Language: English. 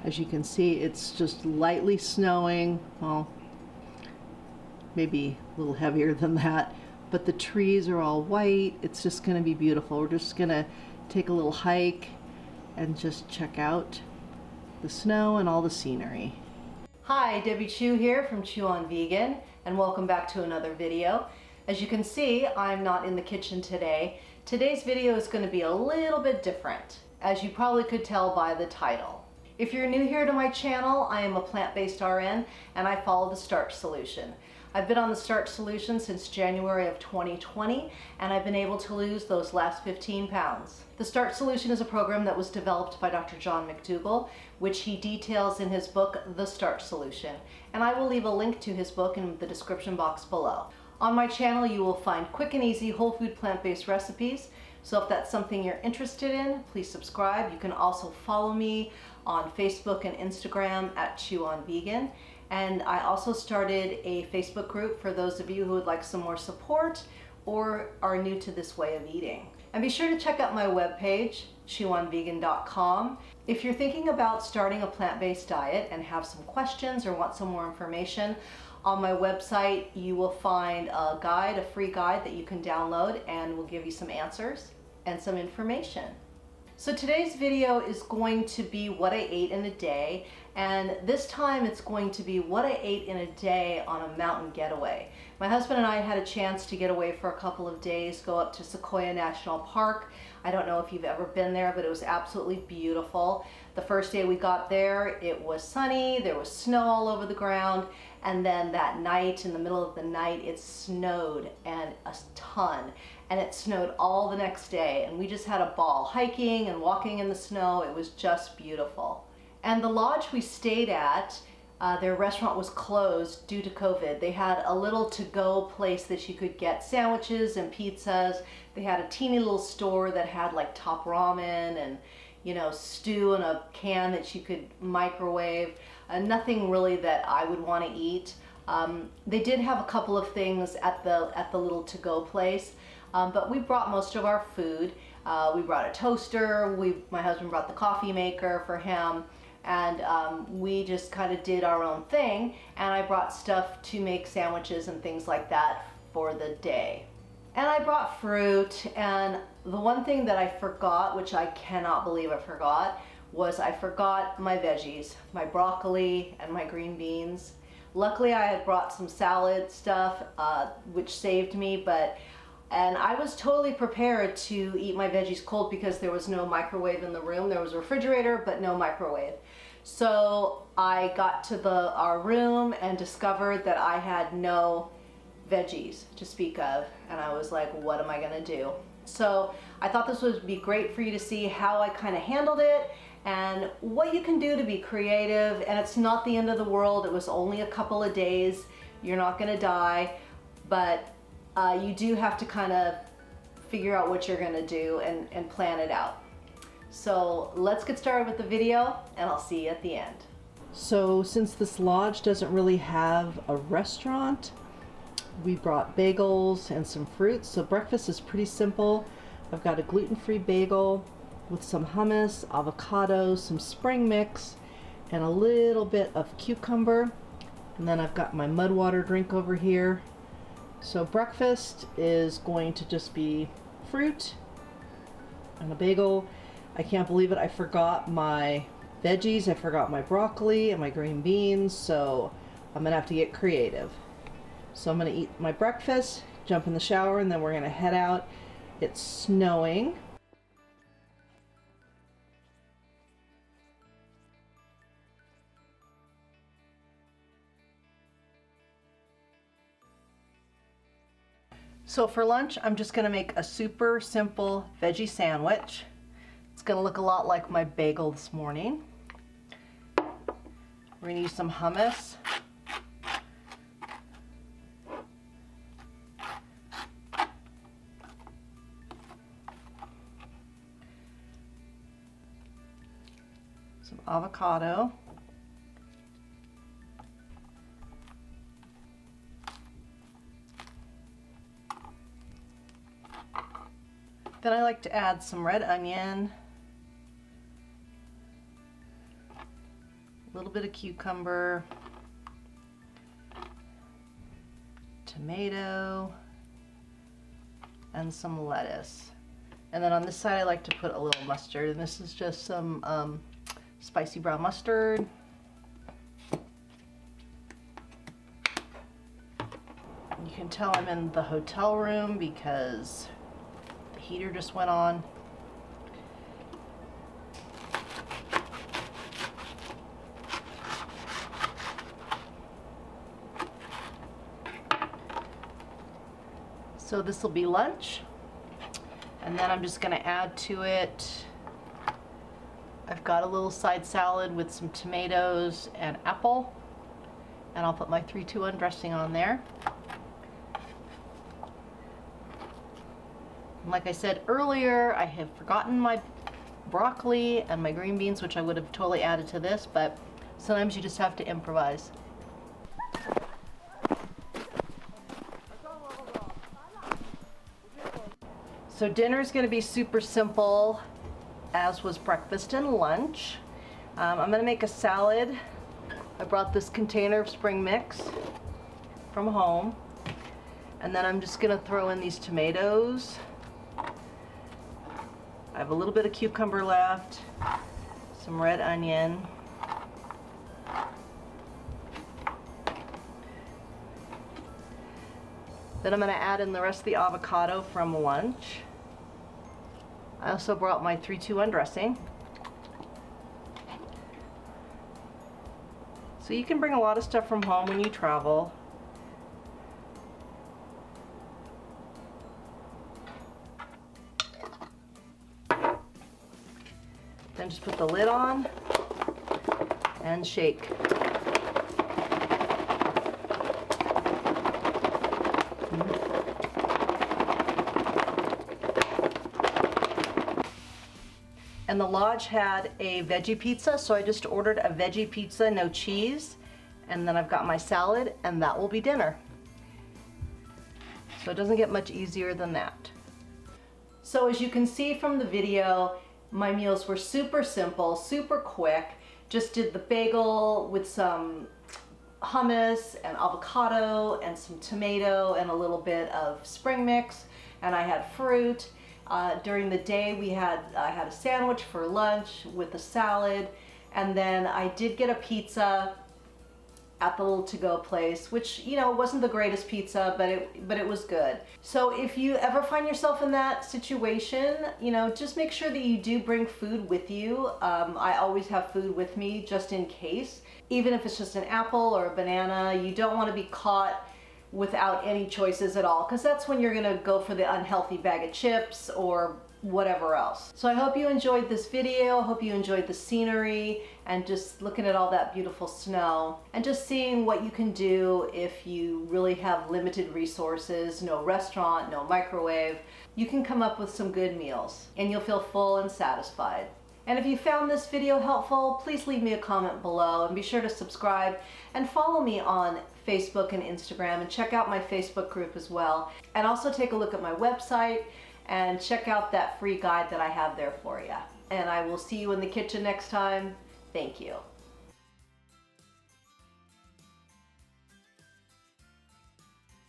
As you can see, it's just lightly snowing. Well, maybe a little heavier than that, but the trees are all white. It's just going to be beautiful. We're just going to take a little hike and just check out the snow and all the scenery. Hi, Debbie Chu here from Chew on Vegan, and welcome back to another video. As you can see, I'm not in the kitchen today. Today's video is going to be a little bit different, as you probably could tell by the title. If you're new here to my channel, I am a plant-based RN and I follow the Starch solution. I've been on the Starch solution since January of 2020 and I've been able to lose those last 15 pounds. The Starch solution is a program that was developed by Dr. John McDougall, which he details in his book, The Starch Solution. And I will leave a link to his book in the description box below. On my channel, you will find quick and easy whole food plant-based recipes. So if that's something you're interested in, please subscribe. You can also follow me on Facebook and Instagram at Chew on Vegan. And I also started a Facebook group for those of you who would like some more support or are new to this way of eating. And be sure to check out my webpage, chewonvegan.com. If you're thinking about starting a plant-based diet and have some questions or want some more information, on my website you will find a guide, a free guide that you can download, and will give you some answers and some information. So today's video is going to be what I ate in a day, and this time it's going to be what I ate in a day on a mountain getaway. My husband and I had a chance to get away for a couple of days, go up to Sequoia National Park. I don't know if you've ever been there, but it was absolutely beautiful. The first day we got there, it was sunny, there was snow all over the ground, and then that night, in the middle of the night, it snowed, and a ton. And it snowed all the next day, and we just had a ball hiking and walking in the snow. It was just beautiful. And the lodge we stayed at, their restaurant was closed due to COVID. They had a little to-go place that you could get sandwiches and pizzas. They had a teeny little store that had like top ramen and, you know, stew in a can that you could microwave. Nothing really that I would want to eat. They did have a couple of things at the little to-go place. But we brought most of our food. We brought a toaster, my husband brought the coffee maker for him, and we just kind of did our own thing, and I brought stuff to make sandwiches and things like that for the day. And I brought fruit, and the one thing that I forgot, which I cannot believe I forgot, was I forgot my veggies, my broccoli and my green beans. Luckily I had brought some salad stuff, which saved me, and I was totally prepared to eat my veggies cold because there was no microwave in the room. There was a refrigerator, but no microwave. So I got to our room and discovered that I had no veggies to speak of. And I was like, what am I gonna do? So I thought this would be great for you to see how I kind of handled it and what you can do to be creative. And it's not the end of the world. It was only a couple of days. You're not gonna die, but you do have to kind of figure out what you're gonna do and plan it out. So let's get started with the video, and I'll see you at the end. So since this lodge doesn't really have a restaurant, we brought bagels and some fruits. So breakfast is pretty simple. I've got a gluten-free bagel with some hummus, avocado, some spring mix, and a little bit of cucumber. And then I've got my mudwtr drink over here. So breakfast is going to just be fruit and a bagel. I can't believe it, I forgot my veggies, I forgot my broccoli and my green beans, so I'm gonna have to get creative. So I'm gonna eat my breakfast, jump in the shower, and then we're gonna head out. It's snowing. So for lunch, I'm just gonna make a super simple veggie sandwich. It's gonna look a lot like my bagel this morning. We're gonna use some hummus. Some avocado. Then I like to add some red onion, little bit of cucumber, tomato, and some lettuce. And then on this side I like to put a little mustard, and this is just some spicy brown mustard. You can tell I'm in the hotel room because the heater just went on. So this will be lunch, and then I'm just going to add to it, I've got a little side salad with some tomatoes and apple, and I'll put my 3-2-1 dressing on there. And like I said earlier, I have forgotten my broccoli and my green beans, which I would have totally added to this, but sometimes you just have to improvise. So dinner's going to be super simple, as was breakfast and lunch. I'm going to make a salad. I brought this container of spring mix from home, and then I'm just going to throw in these tomatoes. I have a little bit of cucumber left, some red onion, then I'm going to add in the rest of the avocado from lunch. I also brought my 3-2-1 dressing. So you can bring a lot of stuff from home when you travel. Then just put the lid on and shake. And the lodge had a veggie pizza, so I just ordered a veggie pizza, no cheese, and then I've got my salad, and that will be dinner. So it doesn't get much easier than that. So as you can see from the video, my meals were super simple, super quick. Just did the bagel with some hummus and avocado and some tomato and a little bit of spring mix, and I had fruit. During the day I had a sandwich for lunch with a salad, and then I did get a pizza at the little to-go place, which, you know, wasn't the greatest pizza, but it was good. So if you ever find yourself in that situation, you know, just make sure that you do bring food with you. I always have food with me just in case, even if it's just an apple or a banana. You don't want to be caught without any choices at all, because that's when you're gonna go for the unhealthy bag of chips or whatever else. So I hope you enjoyed this video, hope you enjoyed the scenery and just looking at all that beautiful snow and just seeing what you can do if you really have limited resources, no restaurant, no microwave. You can come up with some good meals and you'll feel full and satisfied. And if you found this video helpful, please leave me a comment below and be sure to subscribe and follow me on Facebook and Instagram, and check out my Facebook group as well. And also take a look at my website and check out that free guide that I have there for you. And I will see you in the kitchen next time. Thank you.